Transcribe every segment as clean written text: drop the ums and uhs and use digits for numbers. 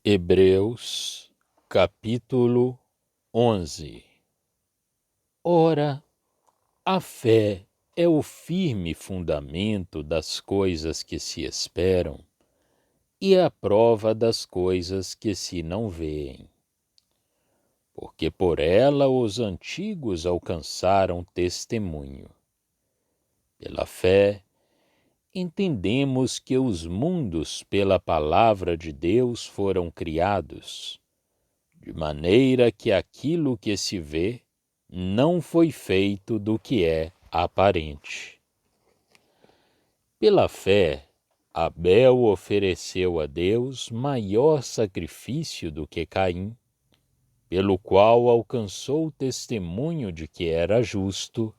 Hebreus, capítulo 11. Ora, a fé é o firme fundamento das coisas que se esperam e a prova das coisas que se não vêem. Porque por ela os antigos alcançaram testemunho. Pela fé, entendemos que os mundos pela palavra de Deus foram criados, de maneira que aquilo que se vê não foi feito do que é aparente. Pela fé, Abel ofereceu a Deus maior sacrifício do que Caim, pelo qual alcançou o testemunho de que era justo,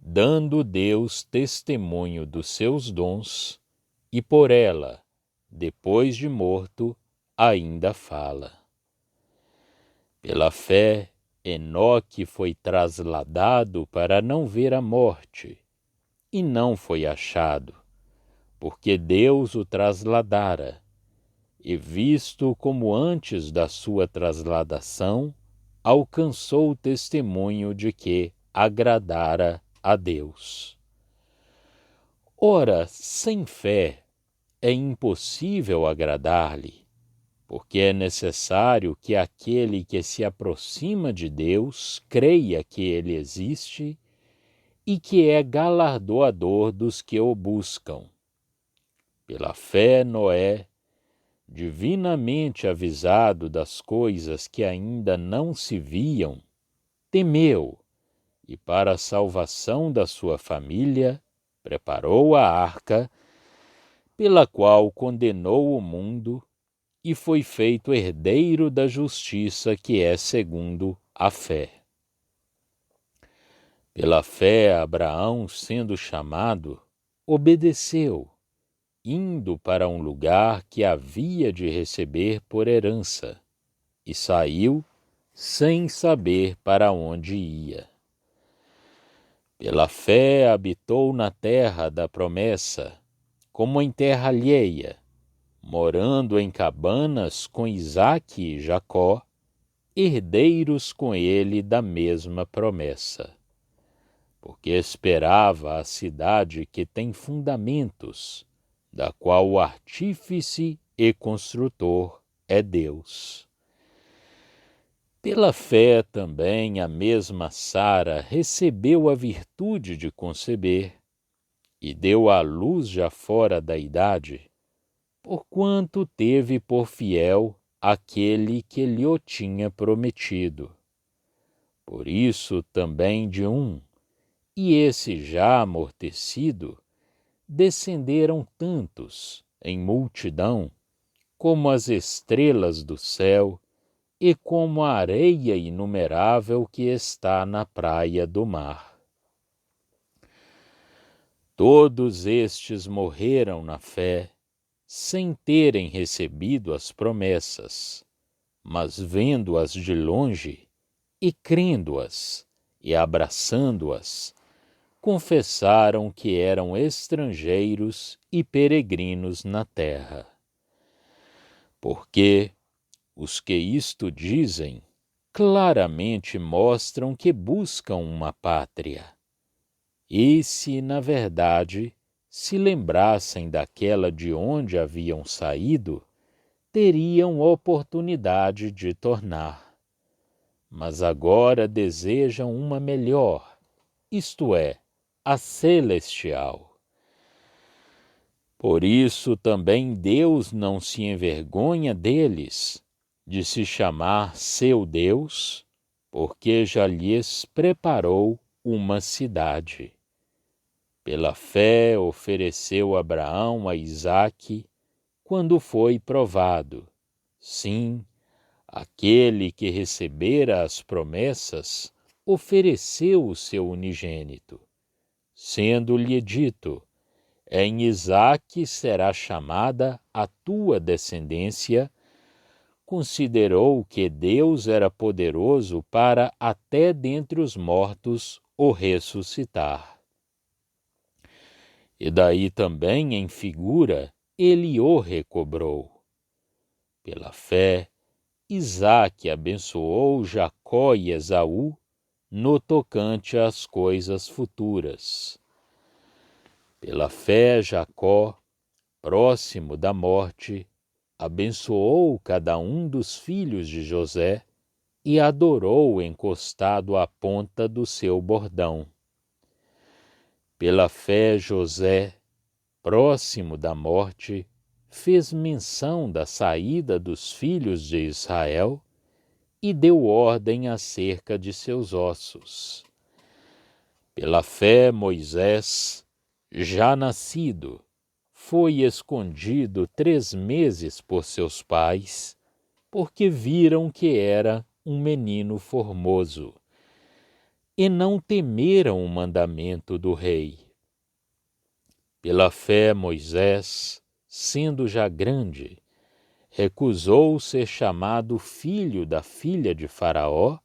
dando Deus testemunho dos seus dons, e por ela, depois de morto, ainda fala. Pela fé, Enoque foi trasladado para não ver a morte, e não foi achado, porque Deus o trasladara, e visto como antes da sua trasladação, alcançou o testemunho de que agradara a Deus. Ora, sem fé é impossível agradar-lhe, porque é necessário que aquele que se aproxima de Deus creia que ele existe e que é galardoador dos que o buscam. Pela fé, Noé, divinamente avisado das coisas que ainda não se viam, temeu e, para a salvação da sua família, preparou a arca, pela qual condenou o mundo e foi feito herdeiro da justiça que é segundo a fé. Pela fé, Abraão, sendo chamado, obedeceu, indo para um lugar que havia de receber por herança, e saiu sem saber para onde ia. Pela fé habitou na terra da promessa, como em terra alheia, morando em cabanas com Isaque e Jacó, herdeiros com ele da mesma promessa. Porque esperava a cidade que tem fundamentos, da qual o artífice e construtor é Deus. Pela fé também a mesma Sara recebeu a virtude de conceber e deu à luz já fora da idade, porquanto teve por fiel aquele que lhe o tinha prometido. Por isso também de um, e esse já amortecido, descenderam tantos, em multidão, como as estrelas do céu e como a areia inumerável que está na praia do mar. Todos estes morreram na fé, sem terem recebido as promessas, mas vendo-as de longe e crendo-as e abraçando-as, confessaram que eram estrangeiros e peregrinos na terra. Porque os que isto dizem claramente mostram que buscam uma pátria. E se, na verdade, se lembrassem daquela de onde haviam saído, teriam oportunidade de tornar. Mas agora desejam uma melhor, isto é, a celestial. Por isso também Deus não se envergonha deles, de se chamar seu Deus, porque já lhes preparou uma cidade. Pela fé ofereceu Abraão a Isaque, quando foi provado. Sim, aquele que recebera as promessas ofereceu o seu unigênito, sendo-lhe dito: em Isaque será chamada a tua descendência. Considerou que Deus era poderoso para até dentre os mortos o ressuscitar. E daí também, em figura, ele o recobrou. Pela fé, Isaque abençoou Jacó e Esaú no tocante às coisas futuras. Pela fé, Jacó, próximo da morte, abençoou cada um dos filhos de José e adorou encostado à ponta do seu bordão. Pela fé, José, próximo da morte, fez menção da saída dos filhos de Israel e deu ordem acerca de seus ossos. Pela fé, Moisés, já nascido, foi escondido 3 meses por seus pais, porque viram que era um menino formoso, e não temeram o mandamento do rei. Pela fé, Moisés, sendo já grande, recusou ser chamado filho da filha de Faraó,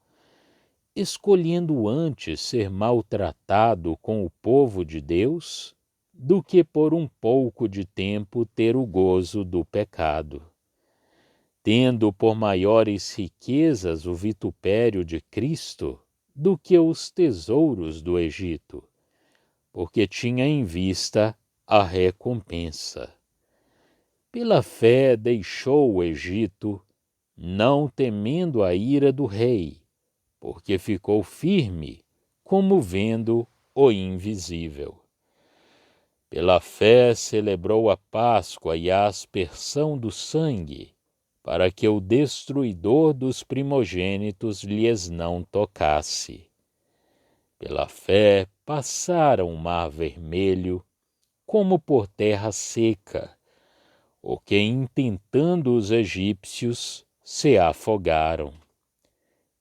escolhendo antes ser maltratado com o povo de Deus do que por um pouco de tempo ter o gozo do pecado. Tendo por maiores riquezas o vitupério de Cristo do que os tesouros do Egito, porque tinha em vista a recompensa. Pela fé deixou o Egito, não temendo a ira do rei, porque ficou firme, como vendo o invisível. Pela fé celebrou a Páscoa e a aspersão do sangue, para que o destruidor dos primogênitos lhes não tocasse. Pela fé passaram o mar vermelho, como por terra seca, o que intentando os egípcios se afogaram.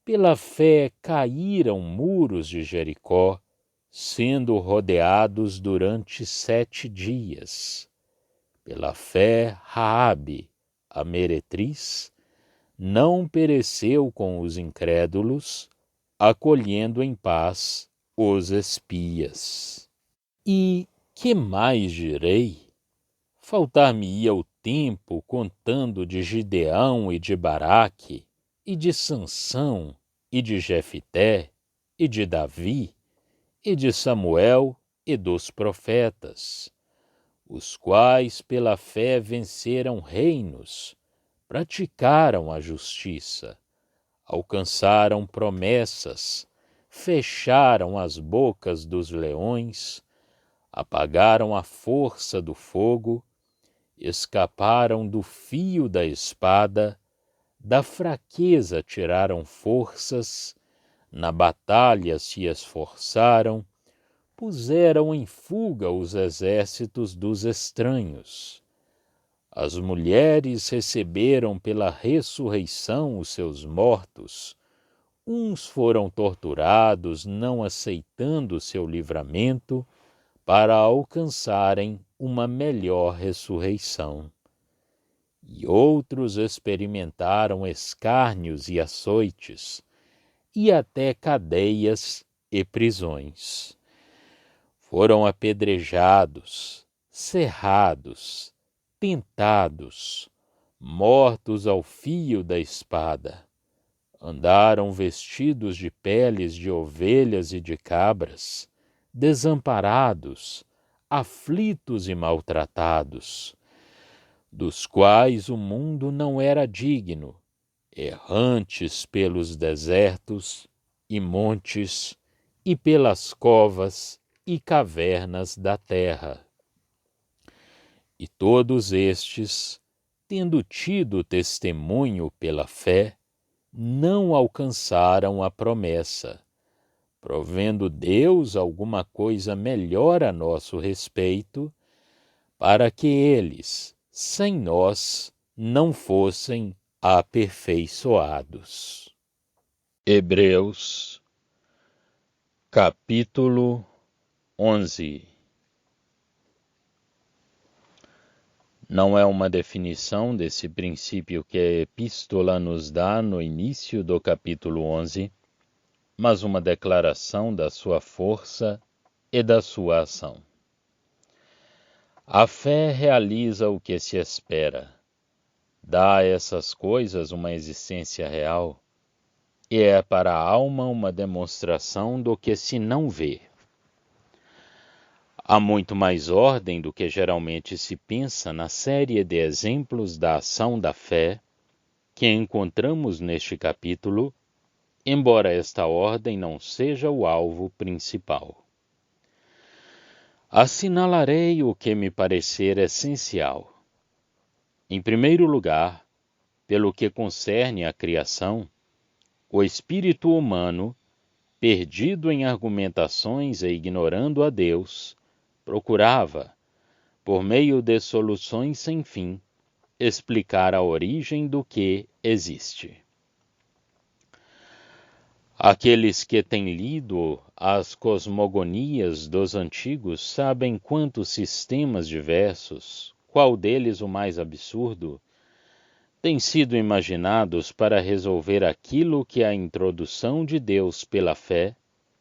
Pela fé caíram muros de Jericó, sendo rodeados durante 7 dias. Pela fé, Raabe, a meretriz, não pereceu com os incrédulos, acolhendo em paz os espias. E que mais direi? Faltar-me-ia o tempo contando de Gideão e de Baraque, e de Sansão, e de Jefité, e de Davi, e de Samuel e dos profetas, os quais pela fé venceram reinos, praticaram a justiça, alcançaram promessas, fecharam as bocas dos leões, apagaram a força do fogo, escaparam do fio da espada, da fraqueza tiraram forças, na batalha se esforçaram, puseram em fuga os exércitos dos estranhos. As mulheres receberam pela ressurreição os seus mortos, uns foram torturados, não aceitando seu livramento, para alcançarem uma melhor ressurreição. E outros experimentaram escárnios e açoites, e até cadeias e prisões. Foram apedrejados, cerrados, tentados, mortos ao fio da espada. Andaram vestidos de peles de ovelhas e de cabras, desamparados, aflitos e maltratados, dos quais o mundo não era digno, errantes pelos desertos e montes e pelas covas e cavernas da terra. E todos estes, tendo tido testemunho pela fé, não alcançaram a promessa, provendo Deus alguma coisa melhor a nosso respeito, para que eles, sem nós, não fossem aperfeiçoados. Hebreus, capítulo 11. Não é uma definição desse princípio que a epístola nos dá no início do capítulo 11, mas uma declaração da sua força e da sua ação. A fé realiza o que se espera, dá a essas coisas uma existência real, e é para a alma uma demonstração do que se não vê. Há muito mais ordem do que geralmente se pensa na série de exemplos da ação da fé que encontramos neste capítulo, embora esta ordem não seja o alvo principal. Assinalarei o que me parecer essencial. Em primeiro lugar, pelo que concerne à criação, o espírito humano, perdido em argumentações e ignorando a Deus, procurava, por meio de soluções sem fim, explicar a origem do que existe. Aqueles que têm lido as cosmogonias dos antigos sabem quantos sistemas diversos, qual deles o mais absurdo, têm sido imaginados para resolver aquilo que a introdução de Deus pela fé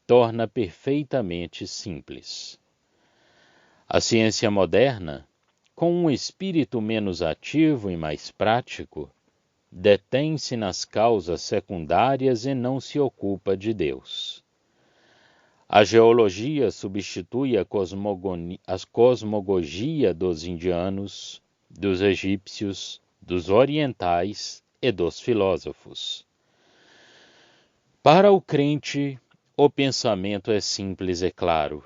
torna perfeitamente simples. A ciência moderna, com um espírito menos ativo e mais prático, detém-se nas causas secundárias e não se ocupa de Deus. A geologia substitui a cosmogogia dos indianos, dos egípcios, dos orientais e dos filósofos. Para o crente, o pensamento é simples e claro.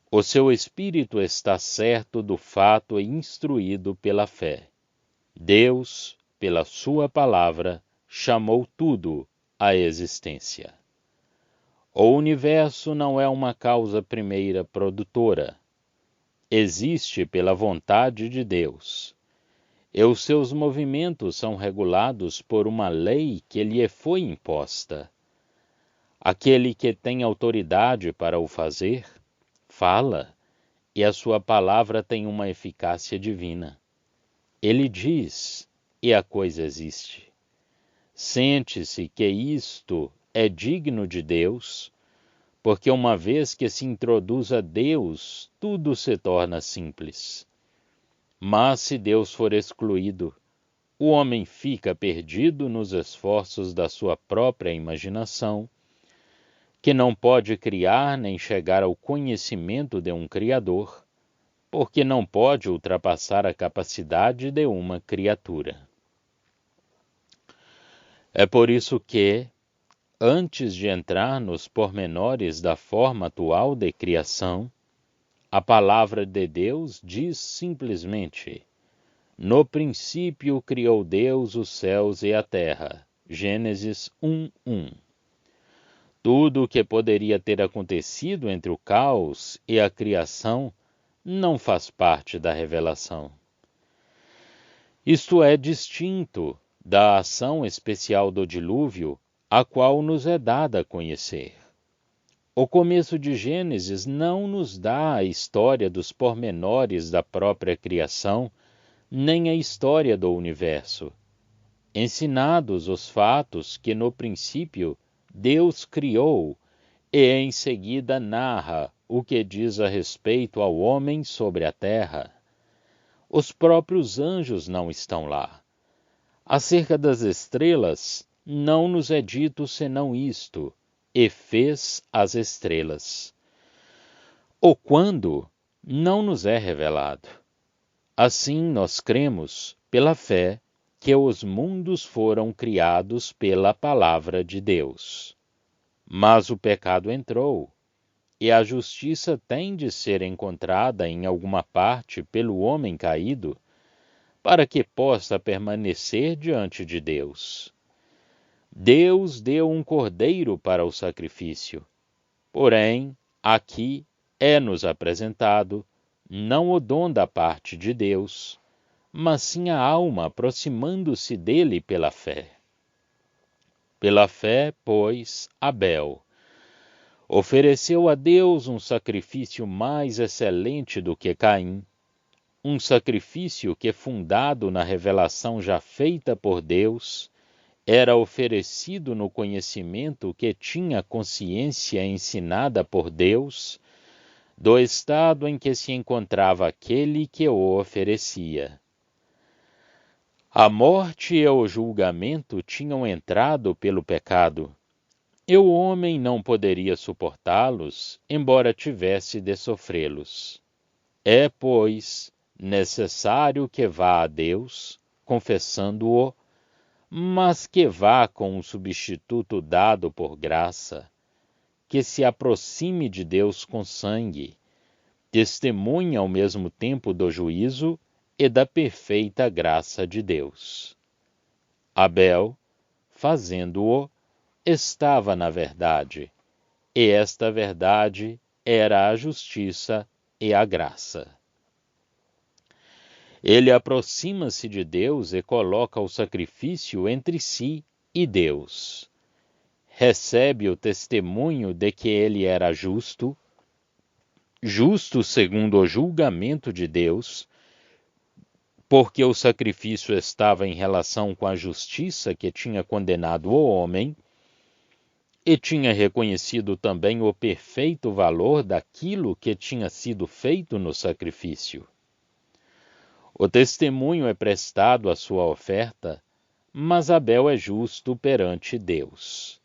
O seu espírito está certo do fato e instruído pela fé. Deus, pela sua palavra, chamou tudo à existência. O universo não é uma causa primeira produtora. Existe pela vontade de Deus. E os seus movimentos são regulados por uma lei que lhe foi imposta. Aquele que tem autoridade para o fazer, fala, e a sua palavra tem uma eficácia divina. Ele diz, e a coisa existe. Sente-se que isto é digno de Deus, porque uma vez que se introduz a Deus, tudo se torna simples. Mas se Deus for excluído, o homem fica perdido nos esforços da sua própria imaginação, que não pode criar nem chegar ao conhecimento de um Criador, porque não pode ultrapassar a capacidade de uma criatura. É por isso que, antes de entrar nos pormenores da forma atual de criação, a palavra de Deus diz simplesmente: no princípio criou Deus os céus e a terra. Gênesis 1:1. Tudo o que poderia ter acontecido entre o caos e a criação não faz parte da revelação. Isto é distinto da ação especial do dilúvio, a qual nos é dada a conhecer. O começo de Gênesis não nos dá a história dos pormenores da própria criação, nem a história do universo. Ensinados os fatos que no princípio Deus criou, e em seguida narra o que diz a respeito ao homem sobre a terra. Os próprios anjos não estão lá. Acerca das estrelas, não nos é dito senão isto: e fez as estrelas. O quando não nos é revelado. Assim nós cremos, pela fé, que os mundos foram criados pela palavra de Deus. Mas o pecado entrou, e a justiça tem de ser encontrada em alguma parte pelo homem caído, para que possa permanecer diante de Deus. Deus deu um cordeiro para o sacrifício, porém, aqui é-nos apresentado não o dom da parte de Deus, mas sim a alma aproximando-se dele pela fé. Pela fé, pois, Abel ofereceu a Deus um sacrifício mais excelente do que Caim, um sacrifício que, fundado na revelação já feita por Deus, era oferecido no conhecimento que tinha consciência ensinada por Deus, do estado em que se encontrava aquele que o oferecia. A morte e o julgamento tinham entrado pelo pecado, e o homem não poderia suportá-los, embora tivesse de sofrê-los. É, pois, necessário que vá a Deus, confessando-o, mas que vá com um substituto dado por graça, que se aproxime de Deus com sangue, testemunha ao mesmo tempo do juízo e da perfeita graça de Deus. Abel, fazendo-o, estava na verdade, e esta verdade era a justiça e a graça. Ele aproxima-se de Deus e coloca o sacrifício entre si e Deus. Recebe o testemunho de que ele era justo, justo segundo o julgamento de Deus, porque o sacrifício estava em relação com a justiça que tinha condenado o homem, e tinha reconhecido também o perfeito valor daquilo que tinha sido feito no sacrifício. O testemunho é prestado à sua oferta, mas Abel é justo perante Deus.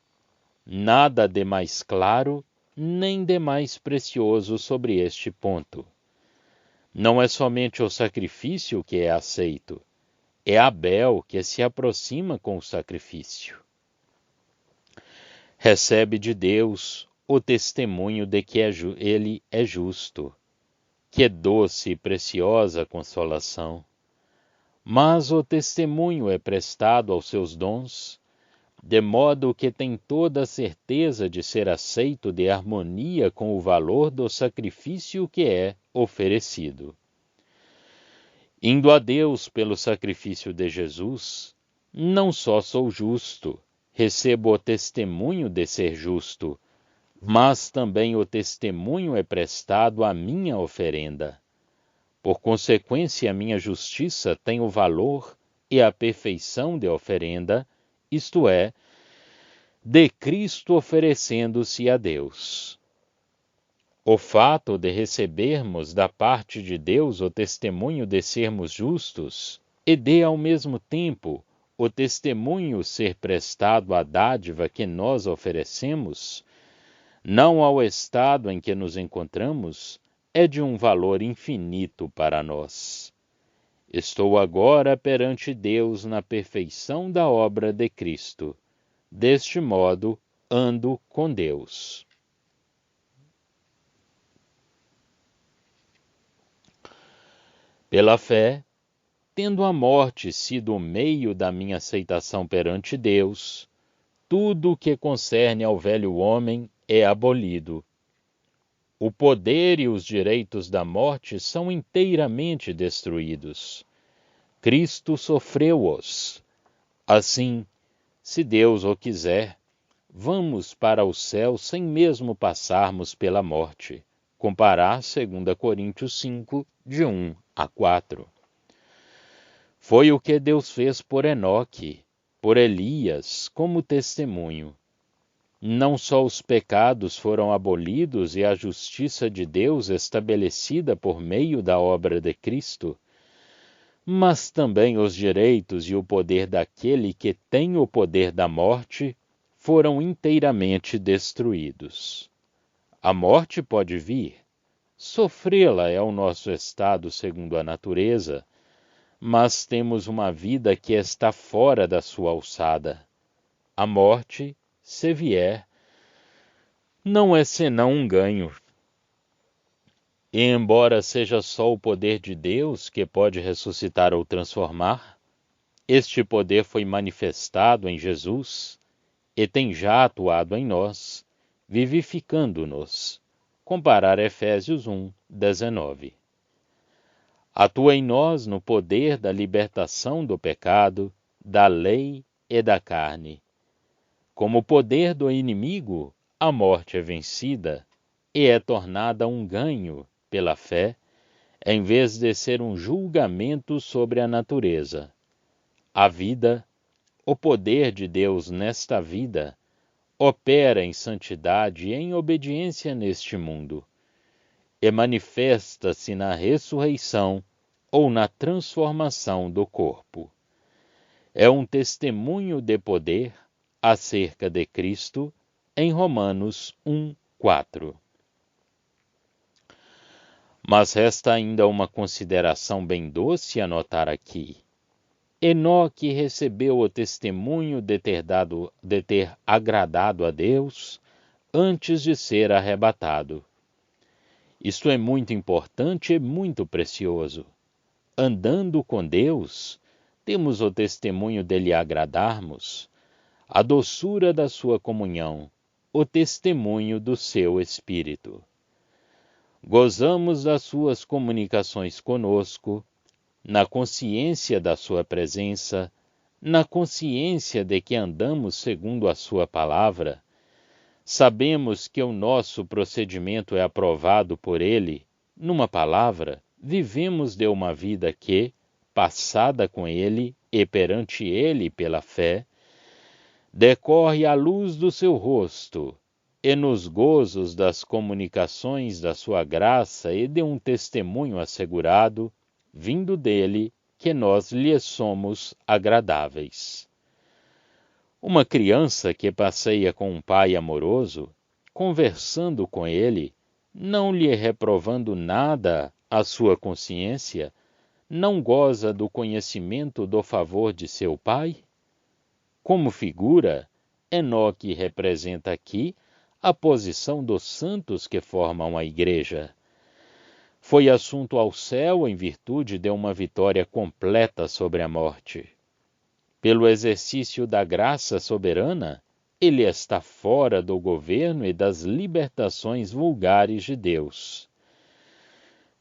Nada de mais claro, nem de mais precioso sobre este ponto. Não é somente o sacrifício que é aceito, é Abel que se aproxima com o sacrifício. Recebe de Deus o testemunho de que ele é justo. Que doce e preciosa consolação! Mas o testemunho é prestado aos seus dons, de modo que tem toda a certeza de ser aceito de harmonia com o valor do sacrifício que é oferecido. Indo a Deus pelo sacrifício de Jesus, não só sou justo, recebo o testemunho de ser justo, mas também o testemunho é prestado à minha oferenda. Por consequência, a minha justiça tem o valor e a perfeição de oferenda, isto é, de Cristo oferecendo-se a Deus. O fato de recebermos da parte de Deus o testemunho de sermos justos e de, ao mesmo tempo, o testemunho ser prestado à dádiva que nós oferecemos, não ao estado em que nos encontramos, é de um valor infinito para nós. Estou agora perante Deus na perfeição da obra de Cristo. Deste modo, ando com Deus. Pela fé, tendo a morte sido o meio da minha aceitação perante Deus, tudo o que concerne ao velho homem é abolido. O poder e os direitos da morte são inteiramente destruídos. Cristo sofreu-os. Assim, se Deus o quiser, vamos para o céu sem mesmo passarmos pela morte. Comparar 2 Coríntios 5, de 1 a 4. Foi o que Deus fez por Enoque, por Elias, como testemunho. Não só os pecados foram abolidos e a justiça de Deus estabelecida por meio da obra de Cristo, mas também os direitos e o poder daquele que tem o poder da morte foram inteiramente destruídos. A morte pode vir, sofrê-la é o nosso estado segundo a natureza, mas temos uma vida que está fora da sua alçada. A morte, se vier, não é senão um ganho. E embora seja só o poder de Deus que pode ressuscitar ou transformar, este poder foi manifestado em Jesus e tem já atuado em nós, vivificando-nos. Comparar Efésios 1, 19. Atua em nós no poder da libertação do pecado, da lei e da carne. Como poder do inimigo, a morte é vencida e é tornada um ganho pela fé, em vez de ser um julgamento sobre a natureza. A vida, o poder de Deus nesta vida, opera em santidade e em obediência neste mundo, e manifesta-se na ressurreição ou na transformação do corpo. é um testemunho de poder acerca de Cristo em Romanos 1:4. Mas resta ainda uma consideração bem doce a notar aqui. Enoque recebeu o testemunho de ter agradado a Deus antes de ser arrebatado. Isto é muito importante e muito precioso. Andando com Deus, temos o testemunho de lhe agradarmos, a doçura da sua comunhão, o testemunho do seu Espírito. Gozamos das suas comunicações conosco, na consciência da sua presença, na consciência de que andamos segundo a sua palavra. Sabemos que o nosso procedimento é aprovado por ele. Numa palavra, vivemos de uma vida que, passada com ele e perante ele pela fé, decorre à luz do seu rosto, e nos gozos das comunicações da sua graça e de um testemunho assegurado, vindo dele, que nós lhe somos agradáveis. Uma criança que passeia com um pai amoroso, conversando com ele, não lhe reprovando nada à sua consciência, não goza do conhecimento do favor de seu pai? Como figura, Enoque representa aqui a posição dos santos que formam a igreja. Foi assunto ao céu em virtude de uma vitória completa sobre a morte. Pelo exercício da graça soberana, ele está fora do governo e das libertações vulgares de Deus.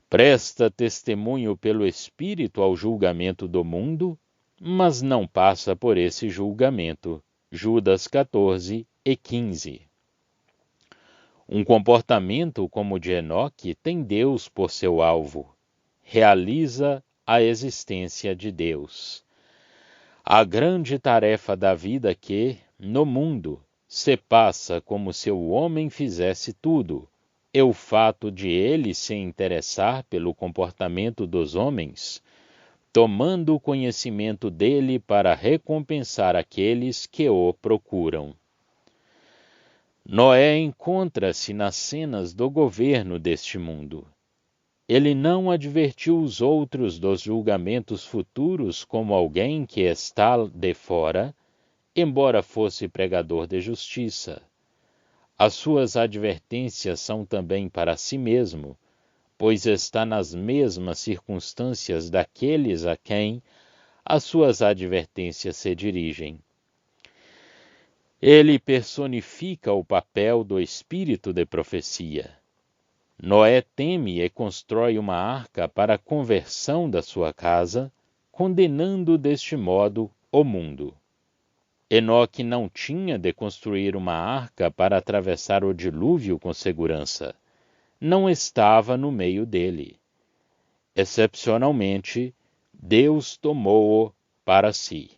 Presta testemunho pelo Espírito ao julgamento do mundo, mas não passa por esse julgamento. Judas 14:15. Um comportamento como o de Enoque tem Deus por seu alvo. Realiza a existência de Deus. A grande tarefa da vida que, no mundo, se passa como se o homem fizesse tudo, e o fato de ele se interessar pelo comportamento dos homens, tomando o conhecimento dele para recompensar aqueles que o procuram. Noé encontra-se nas cenas do governo deste mundo. Ele não advertiu os outros dos julgamentos futuros como alguém que está de fora, embora fosse pregador de justiça. As suas advertências são também para si mesmo, pois está nas mesmas circunstâncias daqueles a quem as suas advertências se dirigem. Ele personifica o papel do espírito de profecia. Noé teme e constrói uma arca para a conversão da sua casa, condenando deste modo o mundo. Enoque não tinha de construir uma arca para atravessar o dilúvio com segurança. Não estava no meio dele. Excepcionalmente, Deus tomou-o para si.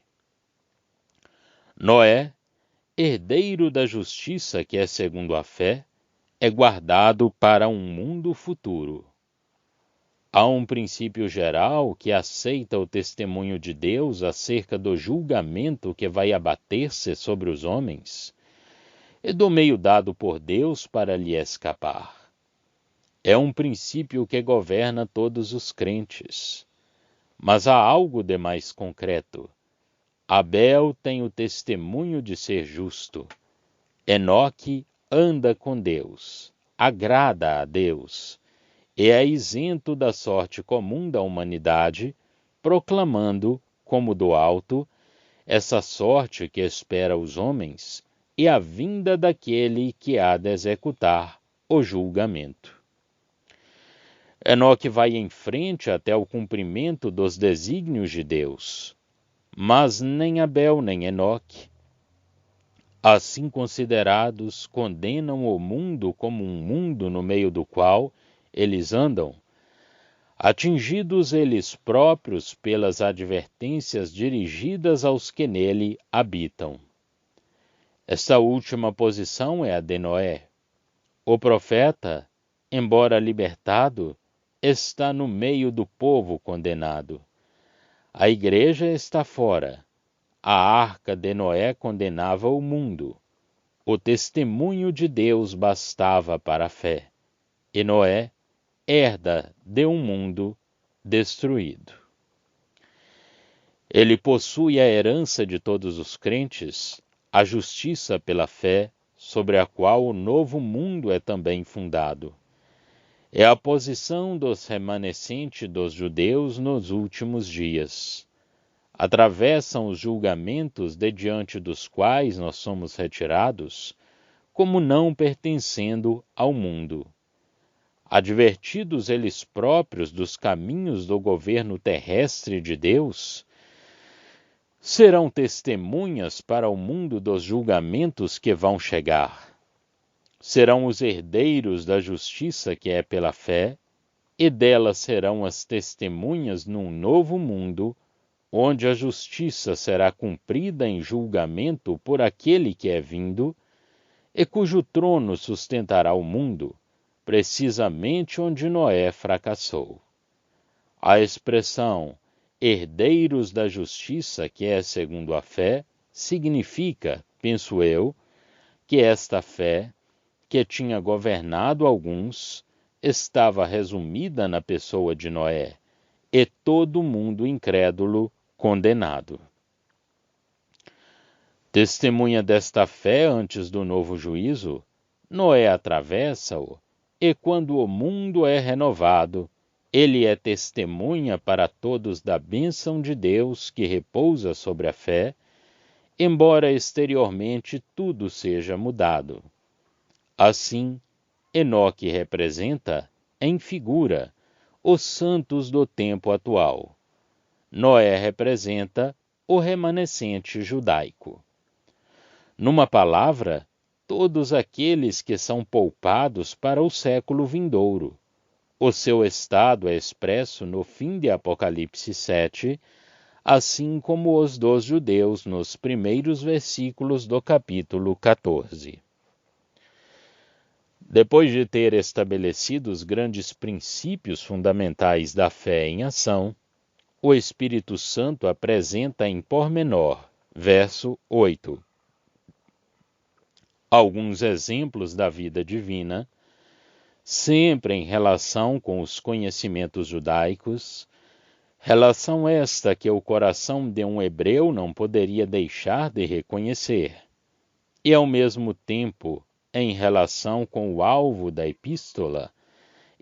Noé, herdeiro da justiça que é segundo a fé, é guardado para um mundo futuro. Há um princípio geral que aceita o testemunho de Deus acerca do julgamento que vai abater-se sobre os homens, e do meio dado por Deus para lhe escapar. É um princípio que governa todos os crentes. Mas há algo de mais concreto. Abel tem o testemunho de ser justo. Enoque anda com Deus, agrada a Deus, e é isento da sorte comum da humanidade, proclamando, como do alto, essa sorte que espera os homens e a vinda daquele que há de executar o julgamento. Enoque vai em frente até o cumprimento dos desígnios de Deus, mas nem Abel nem Enoque, assim considerados, condenam o mundo como um mundo no meio do qual eles andam, atingidos eles próprios pelas advertências dirigidas aos que nele habitam. Esta última posição é a de Noé. O profeta, embora libertado, está no meio do povo condenado. A igreja está fora. a arca de Noé condenava o mundo. O testemunho de Deus bastava para a fé. E Noé herda de um mundo destruído. Ele possui a herança de todos os crentes, a justiça pela fé, sobre a qual o novo mundo é também fundado. É a posição dos remanescentes dos judeus nos últimos dias. Atravessam os julgamentos de diante dos quais nós somos retirados, como não pertencendo ao mundo. Advertidos eles próprios dos caminhos do governo terrestre de Deus, serão testemunhas para o mundo dos julgamentos que vão chegar. Serão os herdeiros da justiça que é pela fé, e delas serão as testemunhas num novo mundo, onde a justiça será cumprida em julgamento por aquele que é vindo, e cujo trono sustentará o mundo, precisamente onde Noé fracassou. A expressão herdeiros da justiça, que é segundo a fé, significa, penso eu, que esta fé, que tinha governado alguns, estava resumida na pessoa de Noé, e todo mundo incrédulo condenado. Testemunha desta fé antes do novo juízo, Noé atravessa-o, e quando o mundo é renovado, ele é testemunha para todos da bênção de Deus que repousa sobre a fé, embora exteriormente tudo seja mudado. Assim, Enoque representa, em figura, os santos do tempo atual. Noé representa o remanescente judaico. Numa palavra, todos aqueles que são poupados para o século vindouro. O seu estado é expresso no fim de Apocalipse 7, assim como os dos judeus nos primeiros versículos do capítulo 14. Depois de ter estabelecido os grandes princípios fundamentais da fé em ação, o Espírito Santo apresenta em pormenor, verso 8, alguns exemplos da vida divina, sempre em relação com os conhecimentos judaicos, relação esta que o coração de um hebreu não poderia deixar de reconhecer, e ao mesmo tempo em relação com o alvo da epístola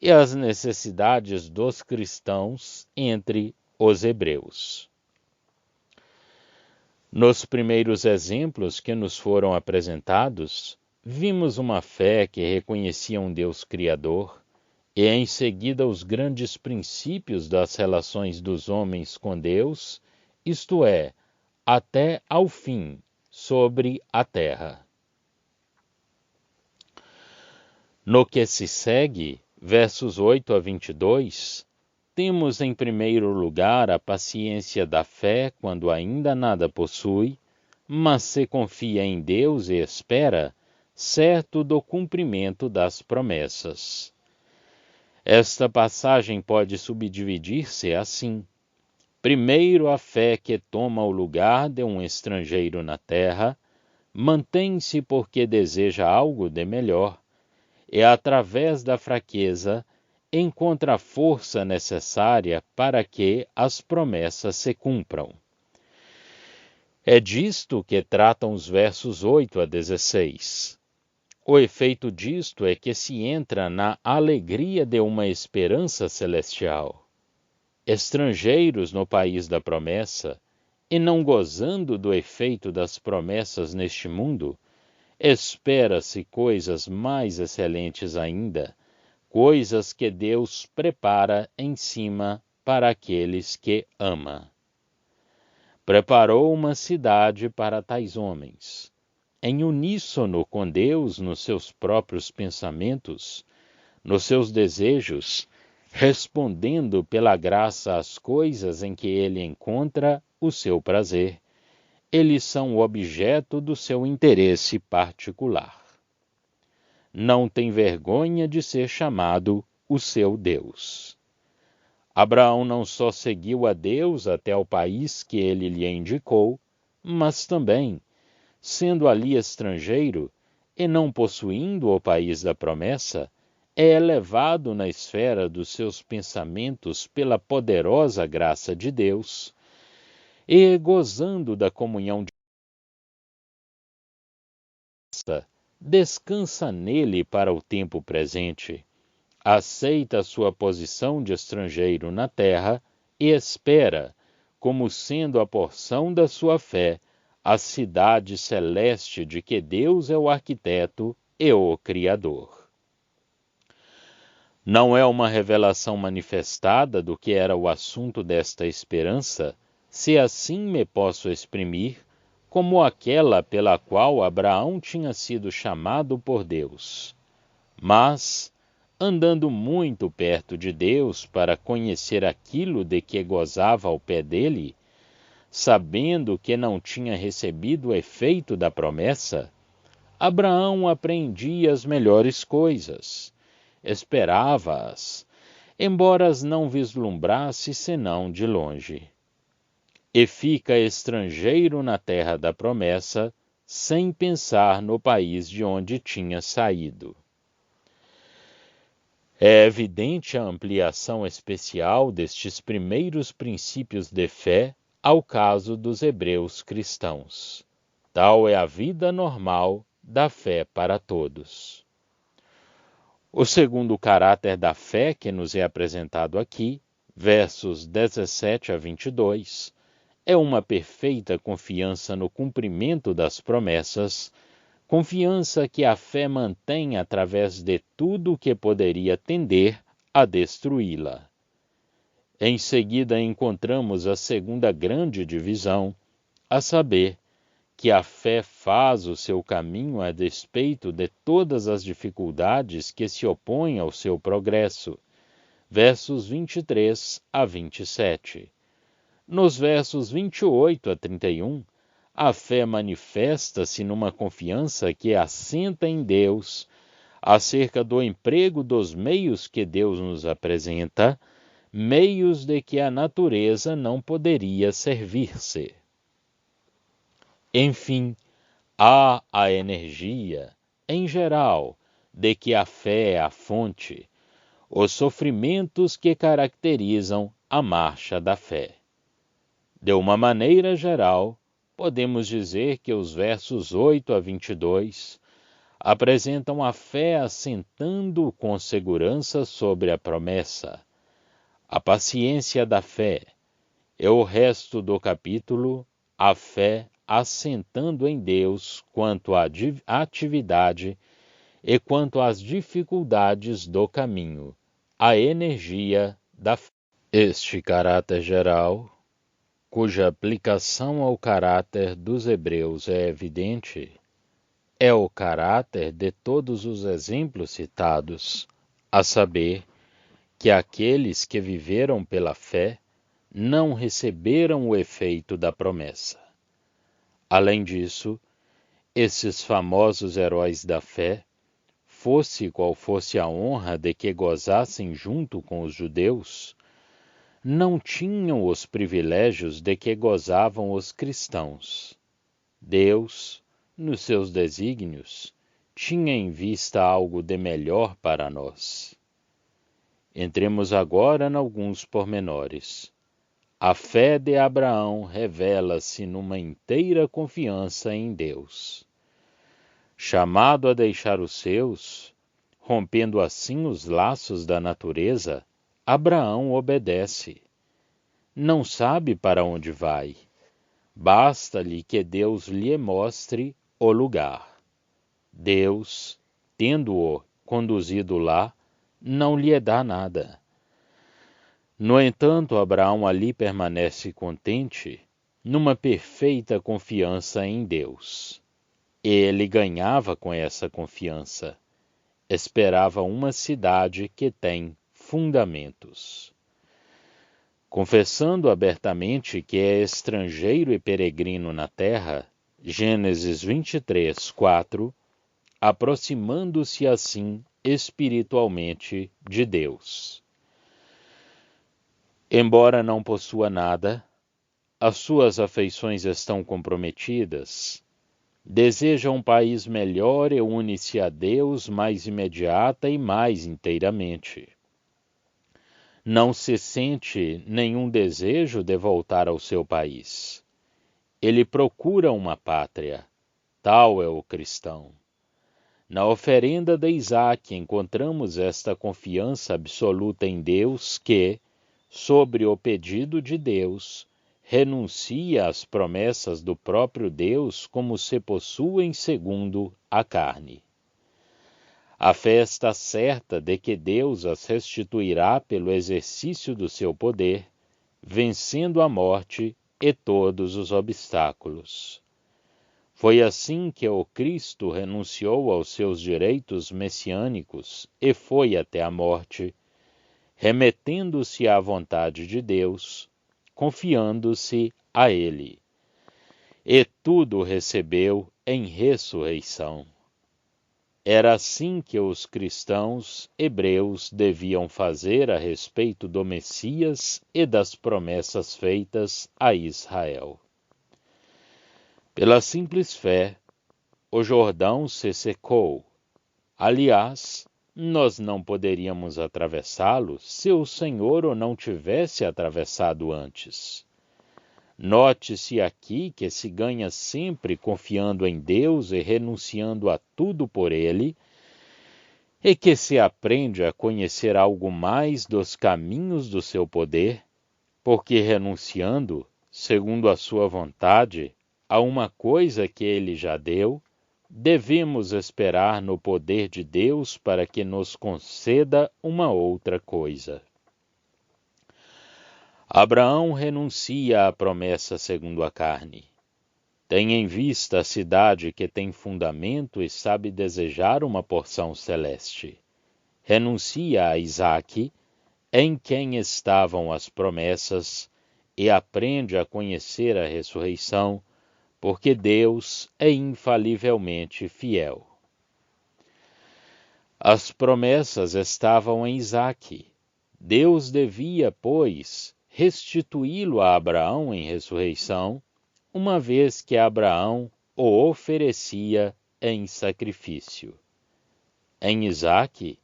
e as necessidades dos cristãos entre os hebreus. Nos primeiros exemplos que nos foram apresentados, vimos uma fé que reconhecia um Deus Criador, e em seguida os grandes princípios das relações dos homens com Deus, isto é, até ao fim, sobre a terra. No que se segue, versos 8 a 22, temos em primeiro lugar a paciência da fé quando ainda nada possui, mas se confia em Deus e espera, certo do cumprimento das promessas. Esta passagem pode subdividir-se assim. Primeiro, a fé que toma o lugar de um estrangeiro na terra, mantém-se porque deseja algo de melhor, e através da fraqueza encontra a força necessária para que as promessas se cumpram. É disto que tratam os versos 8 a 16. O efeito disto é que se entra na alegria de uma esperança celestial. Estrangeiros no país da promessa, e não gozando do efeito das promessas neste mundo, espera-se coisas mais excelentes ainda, coisas que Deus prepara em cima para aqueles que ama. Preparou uma cidade para tais homens. Em uníssono com Deus nos seus próprios pensamentos, nos seus desejos, respondendo pela graça às coisas em que ele encontra o seu prazer, eles são o objeto do seu interesse particular. Não tem vergonha de ser chamado o seu Deus. Abraão não só seguiu a Deus até o país que ele lhe indicou, mas também, sendo ali estrangeiro e não possuindo o país da promessa, é elevado na esfera dos seus pensamentos pela poderosa graça de Deus e, gozando da comunhão de graça, descansa nele para o tempo presente, aceita sua posição de estrangeiro na terra e espera, como sendo a porção da sua fé, a cidade celeste de que Deus é o arquiteto e o Criador. Não é uma revelação manifestada do que era o assunto desta esperança, se assim me posso exprimir, como aquela pela qual Abraão tinha sido chamado por Deus. Mas, andando muito perto de Deus para conhecer aquilo de que gozava ao pé dele, sabendo que não tinha recebido o efeito da promessa, Abraão apreendia as melhores coisas, esperava-as, embora as não vislumbrasse senão de longe. E fica estrangeiro na terra da promessa, sem pensar no país de onde tinha saído. É evidente a ampliação especial destes primeiros princípios de fé ao caso dos hebreus cristãos. Tal é a vida normal da fé para todos. O segundo caráter da fé que nos é apresentado aqui, versos 17 a 22, é uma perfeita confiança no cumprimento das promessas, confiança que a fé mantém através de tudo que poderia tender a destruí-la. Em seguida encontramos a segunda grande divisão, a saber, que a fé faz o seu caminho a despeito de todas as dificuldades que se opõem ao seu progresso. Versos 23 a 27. Nos versos 28 a 31, a fé manifesta-se numa confiança que assenta em Deus acerca do emprego dos meios que Deus nos apresenta, meios de que a natureza não poderia servir-se. Enfim, há a energia, em geral, de que a fé é a fonte, os sofrimentos que caracterizam a marcha da fé. De uma maneira geral, podemos dizer que os versos 8 a 22 apresentam a fé assentando com segurança sobre a promessa, a paciência da fé, e o resto do capítulo, a fé assentando em Deus quanto à atividade e quanto às dificuldades do caminho, a energia da fé. Este caráter geral, cuja aplicação ao caráter dos hebreus é evidente, é o caráter de todos os exemplos citados, a saber, que aqueles que viveram pela fé não receberam o efeito da promessa. Além disso, esses famosos heróis da fé, fosse qual fosse a honra de que gozassem junto com os judeus, não tinham os privilégios de que gozavam os cristãos. Deus, nos seus desígnios, tinha em vista algo de melhor para nós. Entremos agora em alguns pormenores. A fé de Abraão revela-se numa inteira confiança em Deus. Chamado a deixar os seus, rompendo assim os laços da natureza, Abraão obedece. Não sabe para onde vai. Basta-lhe que Deus lhe mostre o lugar. Deus, tendo-o conduzido lá, não lhe dá nada. No entanto, Abraão ali permanece contente, numa perfeita confiança em Deus. Ele ganhava com essa confiança. Esperava uma cidade que tem fundamentos. Confessando abertamente que é estrangeiro e peregrino na terra, Gênesis 23, 4, aproximando-se assim espiritualmente de Deus. Embora não possua nada, as suas afeições estão comprometidas, deseja um país melhor e une-se a Deus mais imediata e mais inteiramente. Não se sente nenhum desejo de voltar ao seu país. Ele procura uma pátria. Tal é o cristão. Na oferenda de Isaque encontramos esta confiança absoluta em Deus que, sobre o pedido de Deus, renuncia às promessas do próprio Deus como se possuem segundo a carne. A fé está certa de que Deus as restituirá pelo exercício do seu poder, vencendo a morte e todos os obstáculos. Foi assim que o Cristo renunciou aos seus direitos messiânicos e foi até a morte, remetendo-se à vontade de Deus, confiando-se a Ele. E tudo recebeu em ressurreição. Era assim que os cristãos hebreus deviam fazer a respeito do Messias e das promessas feitas a Israel. Pela simples fé, o Jordão se secou. Aliás, nós não poderíamos atravessá-lo se o Senhor o não tivesse atravessado antes. Note-se aqui que se ganha sempre confiando em Deus e renunciando a tudo por Ele, e que se aprende a conhecer algo mais dos caminhos do seu poder, porque renunciando, segundo a sua vontade, a uma coisa que Ele já deu, devemos esperar no poder de Deus para que nos conceda uma outra coisa. Abraão renuncia à promessa segundo a carne. Tem em vista a cidade que tem fundamento e sabe desejar uma porção celeste. Renuncia a Isaque, em quem estavam as promessas, e aprende a conhecer a ressurreição, porque Deus é infalivelmente fiel. As promessas estavam em Isaque. Deus devia, pois, restituí-lo a Abraão em ressurreição, uma vez que Abraão o oferecia em sacrifício. Em Isaque,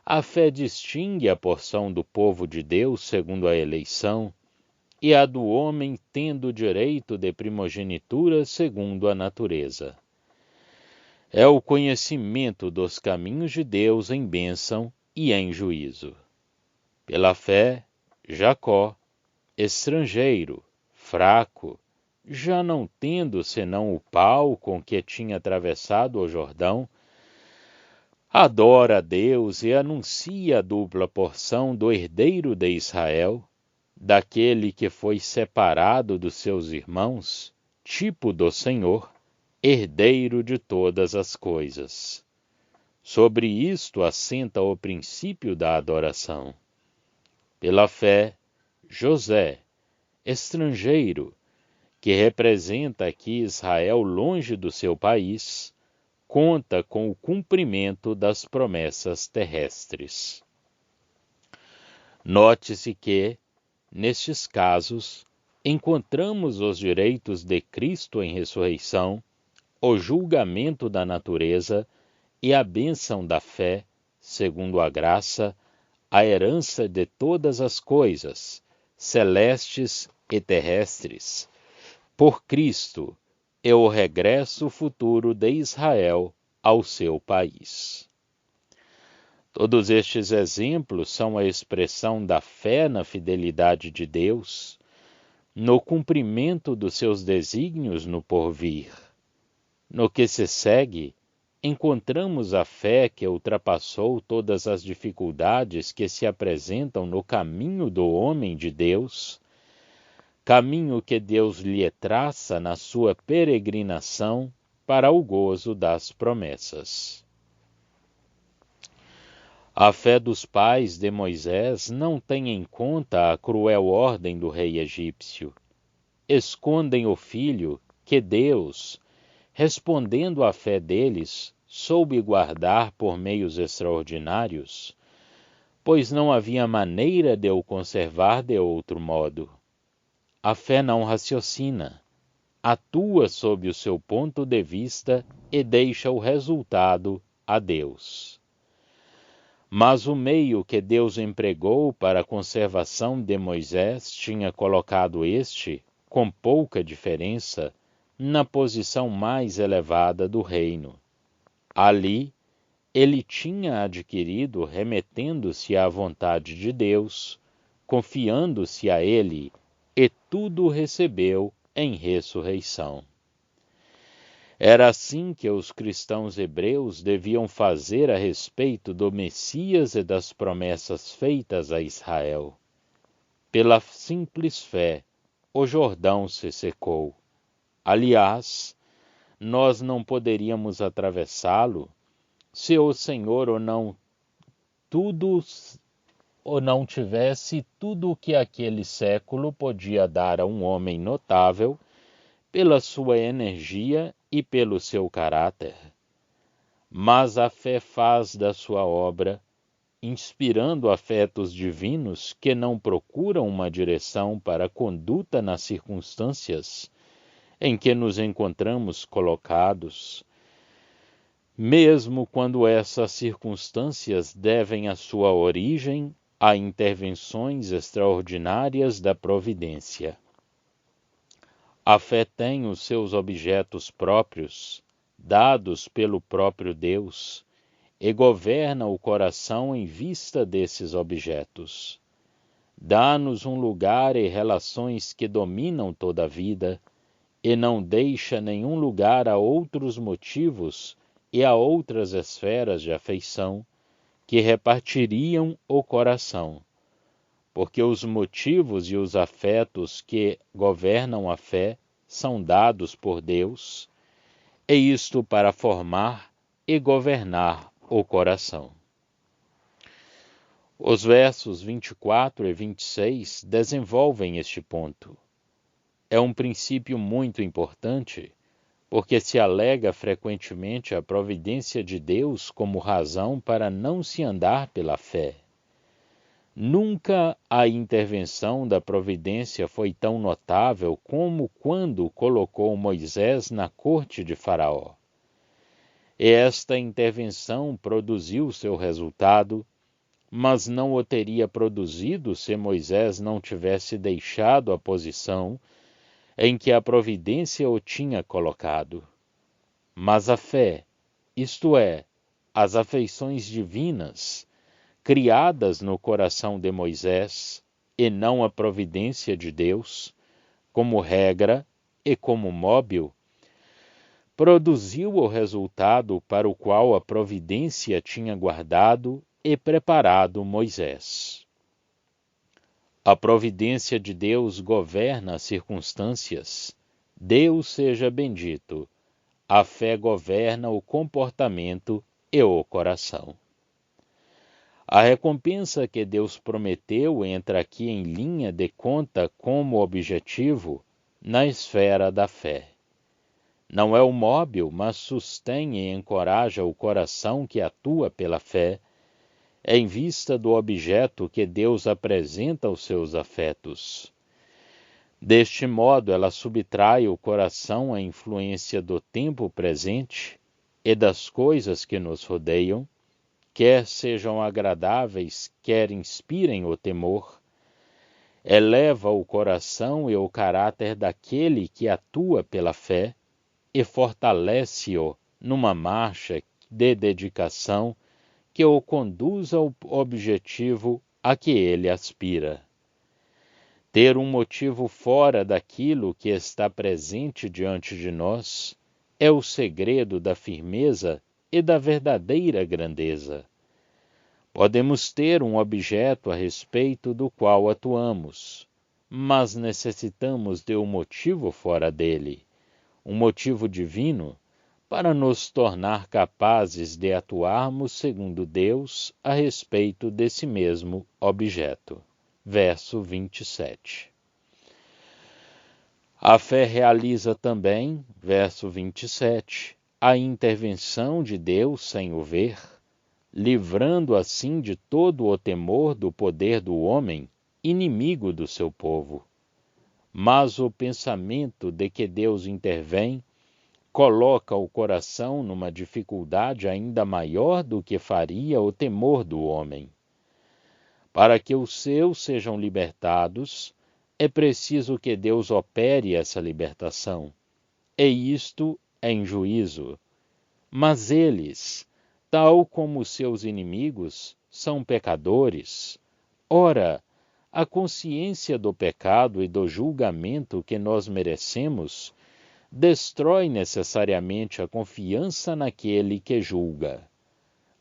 a fé distingue a porção do povo de Deus segundo a eleição e a do homem tendo direito de primogenitura segundo a natureza. É o conhecimento dos caminhos de Deus em bênção e em juízo. Pela fé, Jacó, estrangeiro, fraco, já não tendo senão o pau com que tinha atravessado o Jordão, adora a Deus e anuncia a dupla porção do herdeiro de Israel, daquele que foi separado dos seus irmãos, tipo do Senhor, herdeiro de todas as coisas. Sobre isto assenta o princípio da adoração. Pela fé, José, estrangeiro, que representa aqui Israel longe do seu país, conta com o cumprimento das promessas terrestres. Note-se que, nestes casos, encontramos os direitos de Cristo em ressurreição, o julgamento da natureza e a bênção da fé, segundo a graça, a herança de todas as coisas, celestes e terrestres, por Cristo, e o regresso futuro de Israel ao seu país. Todos estes exemplos são a expressão da fé na fidelidade de Deus, no cumprimento dos seus desígnios no porvir. No que se segue, encontramos a fé que ultrapassou todas as dificuldades que se apresentam no caminho do homem de Deus, caminho que Deus lhe traça na sua peregrinação para o gozo das promessas. A fé dos pais de Moisés não tem em conta a cruel ordem do rei egípcio. Escondem o filho que Deus, respondendo à fé deles, soube guardar por meios extraordinários, pois não havia maneira de o conservar de outro modo. A fé não raciocina, atua sob o seu ponto de vista e deixa o resultado a Deus. Mas o meio que Deus empregou para a conservação de Moisés tinha colocado este, com pouca diferença, na posição mais elevada do reino. Ali, ele tinha adquirido remetendo-se à vontade de Deus, confiando-se a ele, e tudo recebeu em ressurreição. Era assim que os cristãos hebreus deviam fazer a respeito do Messias e das promessas feitas a Israel. Pela simples fé, o Jordão se secou. Aliás, nós não poderíamos atravessá-lo se o Senhor ou não tivesse tudo o que aquele século podia dar a um homem notável pela sua energia e pelo seu caráter. Mas a fé faz da sua obra, inspirando afetos divinos que não procuram uma direção para a conduta nas circunstâncias em que nos encontramos colocados, mesmo quando essas circunstâncias devem a sua origem a intervenções extraordinárias da providência. A fé tem os seus objetos próprios, dados pelo próprio Deus, e governa o coração em vista desses objetos. Dá-nos um lugar e relações que dominam toda a vida, e não deixa nenhum lugar a outros motivos e a outras esferas de afeição que repartiriam o coração, porque os motivos e os afetos que governam a fé são dados por Deus, e isto para formar e governar o coração. Os versos 24 e 26 desenvolvem este ponto. É um princípio muito importante, porque se alega frequentemente a providência de Deus como razão para não se andar pela fé. Nunca a intervenção da providência foi tão notável como quando colocou Moisés na corte de Faraó. E esta intervenção produziu seu resultado, mas não o teria produzido se Moisés não tivesse deixado a posição em que a providência o tinha colocado. Mas a fé, isto é, as afeições divinas, criadas no coração de Moisés, e não a providência de Deus, como regra e como móvel, produziu o resultado para o qual a providência tinha guardado e preparado Moisés. A providência de Deus governa as circunstâncias. Deus seja bendito. A fé governa o comportamento e o coração. A recompensa que Deus prometeu entra aqui em linha de conta como objetivo na esfera da fé. Não é o móvel, mas sustém e encoraja o coração que atua pela fé, em vista do objeto que Deus apresenta aos seus afetos. Deste modo, ela subtrai o coração à influência do tempo presente e das coisas que nos rodeiam, quer sejam agradáveis, quer inspirem o temor. Eleva o coração e o caráter daquele que atua pela fé e fortalece-o numa marcha de dedicação que o conduz ao objetivo a que ele aspira. Ter um motivo fora daquilo que está presente diante de nós é o segredo da firmeza e da verdadeira grandeza. Podemos ter um objeto a respeito do qual atuamos, mas necessitamos de um motivo fora dele, um motivo divino, para nos tornar capazes de atuarmos segundo Deus a respeito desse mesmo objeto. Verso 27. A fé realiza também, verso 27, a intervenção de Deus sem o ver, livrando assim de todo o temor do poder do homem, inimigo do seu povo. mas o pensamento de que Deus intervém coloca o coração numa dificuldade ainda maior do que faria o temor do homem. Para que os seus sejam libertados, é preciso que Deus opere essa libertação, e isto é em juízo. Mas eles, tal como seus inimigos, são pecadores. Ora, a consciência do pecado e do julgamento que nós merecemos destrói necessariamente a confiança naquele que julga.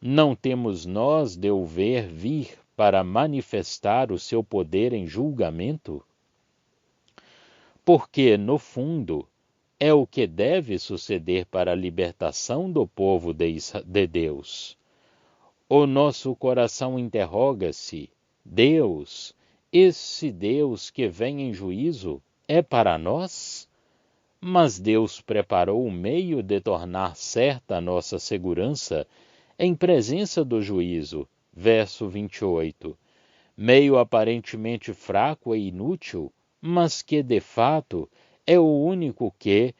Não temos nós de o ver vir para manifestar o seu poder em julgamento? Porque, no fundo, é o que deve suceder para a libertação do povo de Deus. O nosso coração interroga-se: Deus, esse Deus que vem em juízo, é para nós? Mas Deus preparou o meio de tornar certa a nossa segurança em presença do juízo. Verso 28. Meio aparentemente fraco e inútil, mas que de fato é o único que,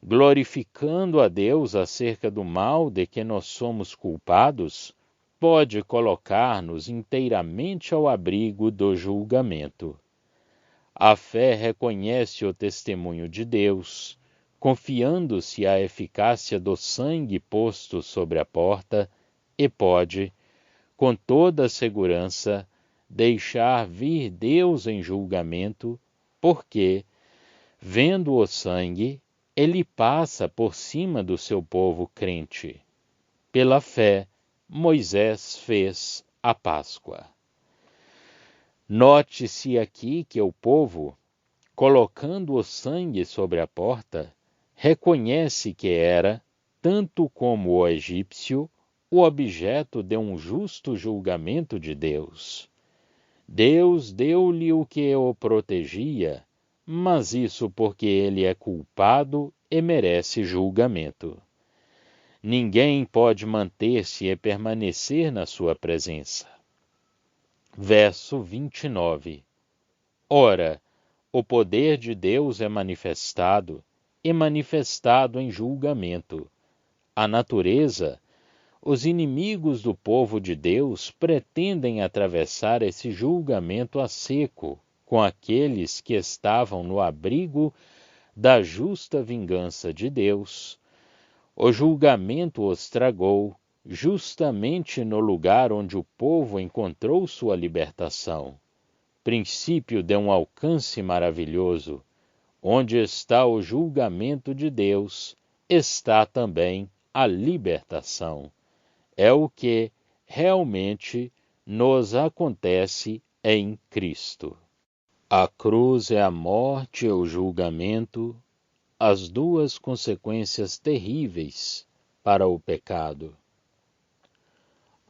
glorificando a Deus acerca do mal de que nós somos culpados, pode colocar-nos inteiramente ao abrigo do julgamento. A fé reconhece o testemunho de Deus, confiando-se à eficácia do sangue posto sobre a porta, e pode, com toda a segurança, deixar vir Deus em julgamento, porque, vendo o sangue, ele passa por cima do seu povo crente. Pela fé, Moisés fez a Páscoa. Note-se aqui que o povo, colocando o sangue sobre a porta, reconhece que era, tanto como o egípcio, o objeto de um justo julgamento de Deus. Deus deu-lhe o que o protegia, mas isso porque ele é culpado e merece julgamento. Ninguém pode manter-se e permanecer na sua presença. Verso 29. Ora, o poder de Deus é manifestado, e manifestado em julgamento. A natureza, os inimigos do povo de Deus pretendem atravessar esse julgamento a seco com aqueles que estavam no abrigo da justa vingança de Deus. O julgamento os tragou justamente no lugar onde o povo encontrou sua libertação. Princípio de um alcance maravilhoso. Onde está o julgamento de Deus, está também a libertação. É o que realmente nos acontece em Cristo. A cruz é a morte e o julgamento, as duas consequências terríveis para o pecado.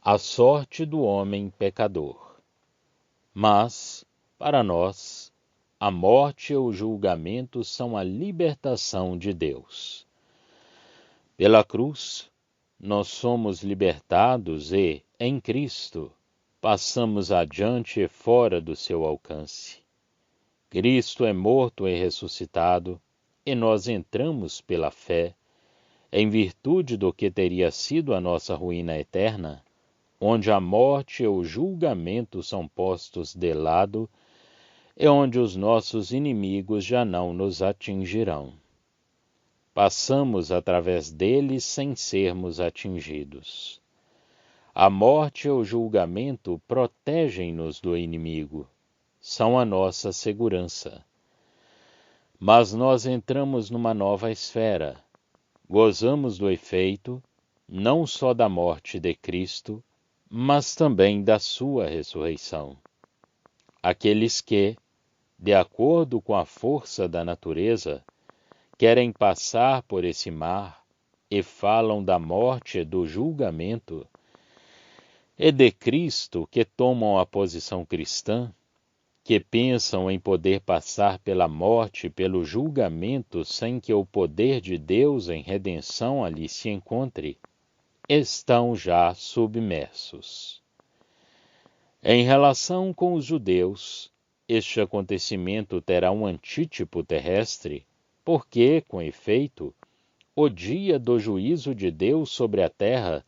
A sorte do homem pecador. Mas, para nós, a morte e o julgamento são a libertação de Deus. Pela cruz, nós somos libertados e, em Cristo, passamos adiante e fora do seu alcance. Cristo é morto e ressuscitado, e nós entramos pela fé, em virtude do que teria sido a nossa ruína eterna, onde a morte e o julgamento são postos de lado, e onde os nossos inimigos já não nos atingirão. Passamos através deles sem sermos atingidos. A morte e o julgamento protegem-nos do inimigo, são a nossa segurança. Mas nós entramos numa nova esfera, gozamos do efeito, não só da morte de Cristo, mas também da sua ressurreição. Aqueles que, de acordo com a força da natureza, querem passar por esse mar e falam da morte e do julgamento, e de Cristo que tomam a posição cristã, que pensam em poder passar pela morte e pelo julgamento sem que o poder de Deus em redenção ali se encontre, estão já submersos. Em relação com os judeus, Este acontecimento terá um antítipo terrestre, porque, com efeito, o dia do juízo de Deus sobre a terra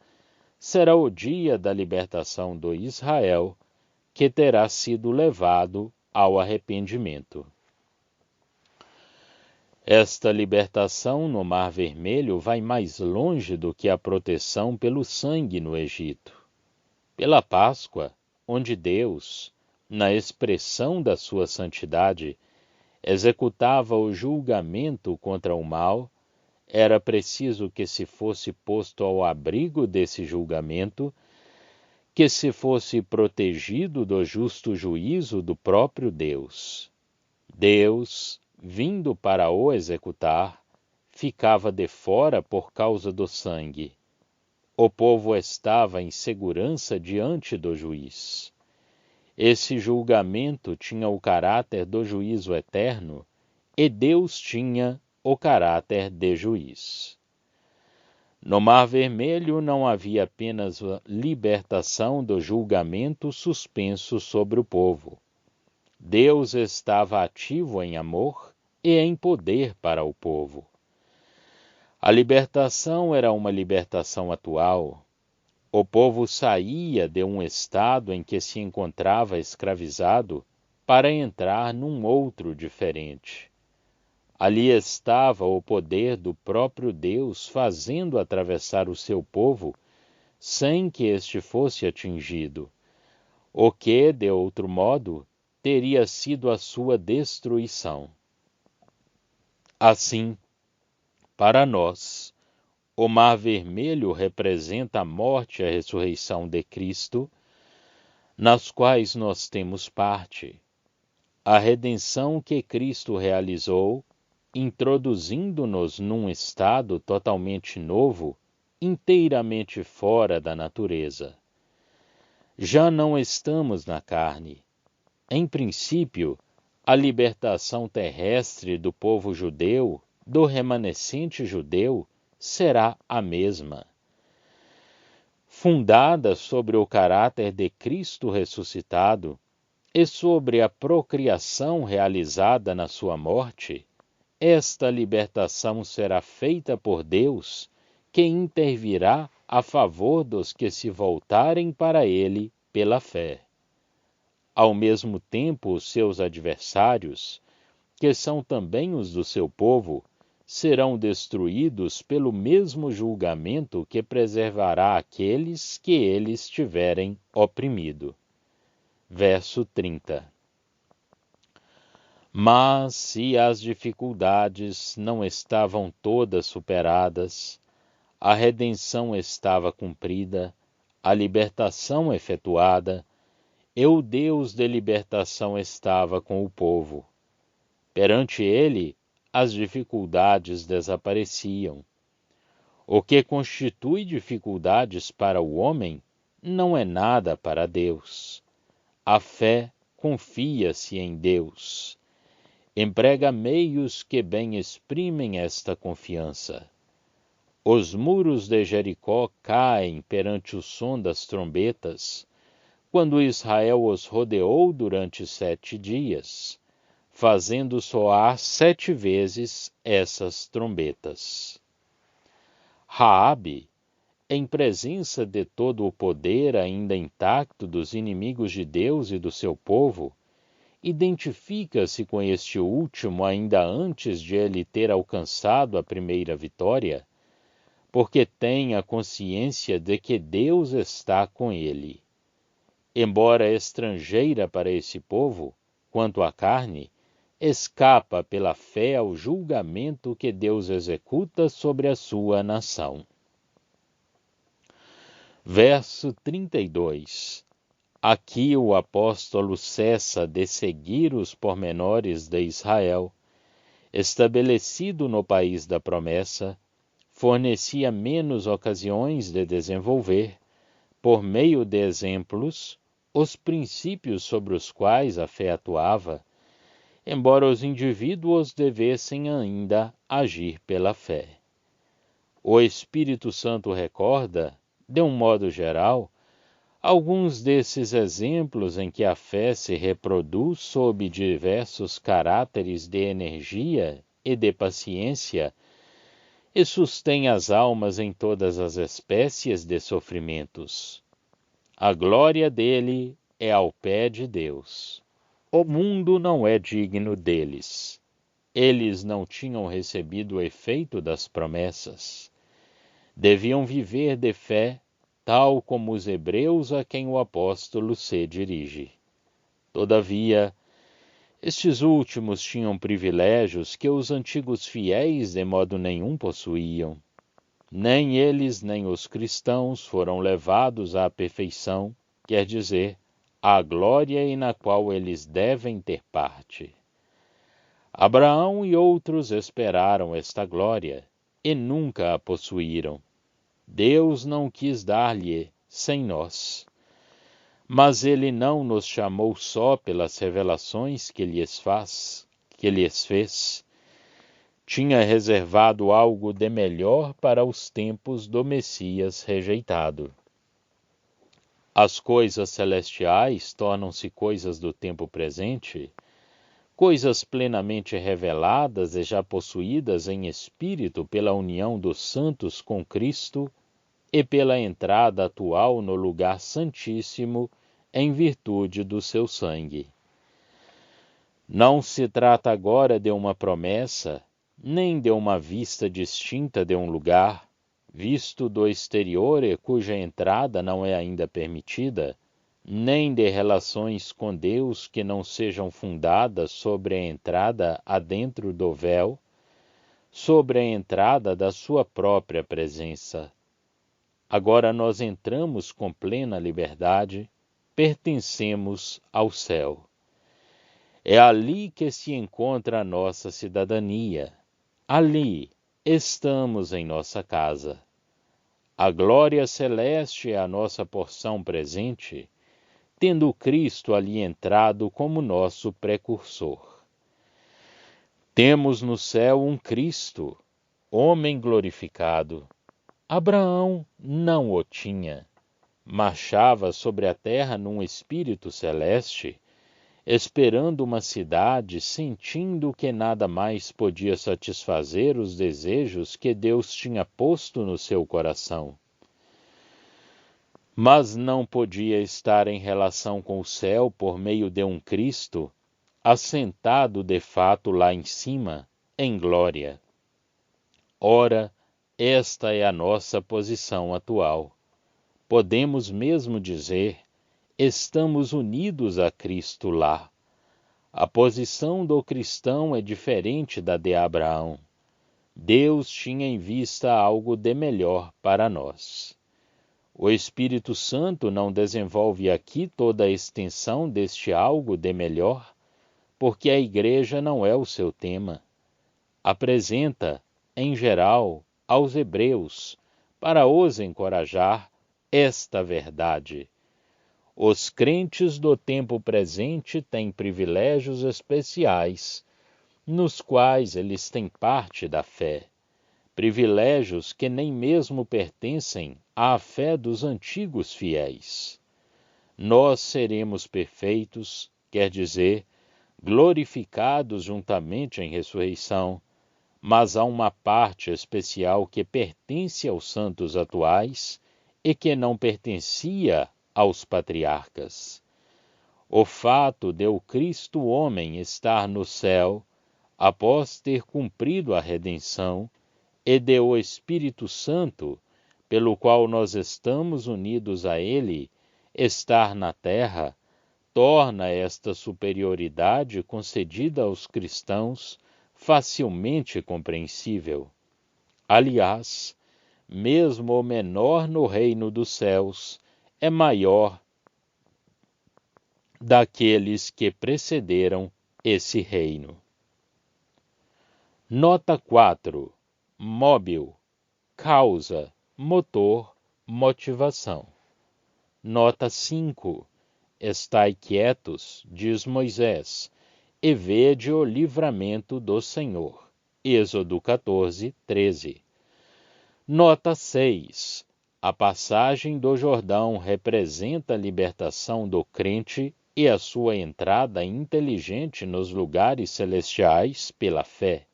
será o dia da libertação do Israel, que terá sido levado ao arrependimento. Esta libertação no Mar Vermelho vai mais longe do que a proteção pelo sangue no Egito. Pela Páscoa, onde Deus, na expressão da sua santidade, executava o julgamento contra o mal, era preciso que se fosse posto ao abrigo desse julgamento, que se fosse protegido do justo juízo do próprio Deus. Deus, vindo para o executar, ficava de fora por causa do sangue. O povo estava em segurança diante do juiz. Esse julgamento tinha o caráter do juízo eterno, e Deus tinha o caráter de juiz. No Mar Vermelho não havia apenas a libertação do julgamento suspenso sobre o povo. Deus estava ativo em amor e em poder para o povo. A libertação era uma libertação atual. O povo saía de um estado em que se encontrava escravizado para entrar num outro diferente. Ali estava o poder do próprio Deus fazendo atravessar o seu povo sem que este fosse atingido, o que, de outro modo, teria sido a sua destruição. Assim, para nós, o Mar Vermelho representa a morte e a ressurreição de Cristo, nas quais nós temos parte. A redenção que Cristo realizou, introduzindo-nos num estado totalmente novo, inteiramente fora da natureza. Já não estamos na carne. Em princípio, a libertação terrestre do povo judeu, do remanescente judeu, será a mesma. Fundada sobre o caráter de Cristo ressuscitado e sobre a procriação realizada na sua morte, esta libertação será feita por Deus, que intervirá a favor dos que se voltarem para Ele pela fé. Ao mesmo tempo, os seus adversários, que são também os do seu povo, serão destruídos pelo mesmo julgamento que preservará aqueles que eles tiverem oprimido. Verso 30. Mas se as dificuldades não estavam todas superadas, a redenção estava cumprida, a libertação efetuada, e o Deus de libertação estava com o povo. Perante ele, as dificuldades desapareciam. O que constitui dificuldades para o homem não é nada para Deus. A fé confia-se em Deus. Emprega meios que bem exprimem esta confiança. Os muros de Jericó caem perante o som das trombetas, quando Israel os rodeou durante 7 dias, fazendo soar 7 vezes essas trombetas. Raabe, em presença de todo o poder ainda intacto dos inimigos de Deus e do seu povo, identifica-se com este último ainda antes de ele ter alcançado a primeira vitória, porque tem a consciência de que Deus está com ele. Embora estrangeira para esse povo, quanto à carne, escapa pela fé ao julgamento que Deus executa sobre a sua nação. Verso 32. Aqui o apóstolo cessa de seguir os pormenores de Israel, estabelecido no país da promessa, fornecia menos ocasiões de desenvolver, por meio de exemplos, os princípios sobre os quais a fé atuava, embora os indivíduos devessem ainda agir pela fé. O Espírito Santo recorda, de um modo geral, Alguns desses exemplos em que a fé se reproduz sob diversos caráteres de energia e de paciência e sustém as almas em todas as espécies de sofrimentos. A glória dele é ao pé de Deus. O mundo não é digno deles. Eles não tinham recebido o efeito das promessas. Deviam viver de fé, tal como os hebreus a quem o apóstolo se dirige. Todavia, estes últimos tinham privilégios que os antigos fiéis de modo nenhum possuíam. Nem eles nem os cristãos foram levados à perfeição, quer dizer, à glória e na qual eles devem ter parte. Abraão e outros esperaram esta glória e nunca a possuíram. Deus não quis dar-lhe sem nós. Mas ele não nos chamou só pelas revelações que lhes fez. Tinha reservado algo de melhor para os tempos do Messias rejeitado. As coisas celestiais tornam-se coisas do tempo presente, coisas plenamente reveladas e já possuídas em espírito pela união dos santos com Cristo e pela entrada atual no lugar santíssimo em virtude do seu sangue. Não se trata agora de uma promessa, nem de uma vista distinta de um lugar, visto do exterior e cuja entrada não é ainda permitida, nem de relações com Deus que não sejam fundadas sobre a entrada adentro do véu, sobre a entrada da sua própria presença. Agora nós entramos com plena liberdade, pertencemos ao céu. É ali que se encontra a nossa cidadania. Ali estamos em nossa casa. A glória celeste é a nossa porção presente, tendo Cristo ali entrado como nosso precursor. Temos no céu um Cristo, homem glorificado. Abraão não o tinha. Marchava sobre a terra num espírito celeste, esperando uma cidade, sentindo que nada mais podia satisfazer os desejos que Deus tinha posto no seu coração. Mas não podia estar em relação com o céu por meio de um Cristo, assentado de fato lá em cima, em glória. Ora, esta é a nossa posição atual. Podemos mesmo dizer, estamos unidos a Cristo lá. A posição do cristão é diferente da de Abraão. Deus tinha em vista algo de melhor para nós. O Espírito Santo não desenvolve aqui toda a extensão deste algo de melhor, porque a igreja não é o seu tema. Apresenta, em geral, aos hebreus, para os encorajar, esta verdade. Os crentes do tempo presente têm privilégios especiais, nos quais eles têm parte da fé. Privilégios que nem mesmo pertencem à fé dos antigos fiéis. Nós seremos perfeitos, quer dizer, glorificados juntamente em ressurreição, mas há uma parte especial que pertence aos santos atuais e que não pertencia aos patriarcas. O fato de o Cristo homem estar no céu, após ter cumprido a redenção, e de o Espírito Santo, pelo qual nós estamos unidos a ele, estar na terra, torna esta superioridade concedida aos cristãos facilmente compreensível. Aliás, mesmo o menor no reino dos céus é maior daqueles que precederam esse reino. Nota 4. Móbil, causa, motor, motivação. Nota 5. Estai quietos, diz Moisés, e vede o livramento do Senhor. Êxodo 14, 13. Nota 6. A passagem do Jordão representa a libertação do crente e a sua entrada inteligente nos lugares celestiais pela fé.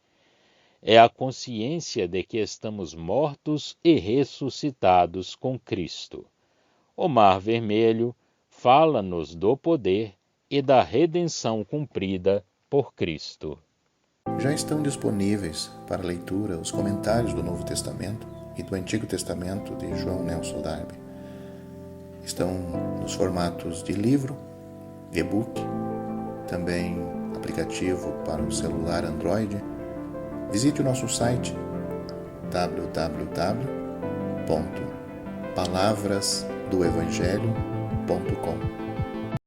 É a consciência de que estamos mortos e ressuscitados com Cristo. O Mar Vermelho fala-nos do poder e da redenção cumprida por Cristo. Já estão disponíveis para leitura os comentários do Novo Testamento e do Antigo Testamento de João Nelson Darby. Estão nos formatos de livro, e-book, também aplicativo para o celular Android. Visite o nosso site www.palavrasdoevangelho.com.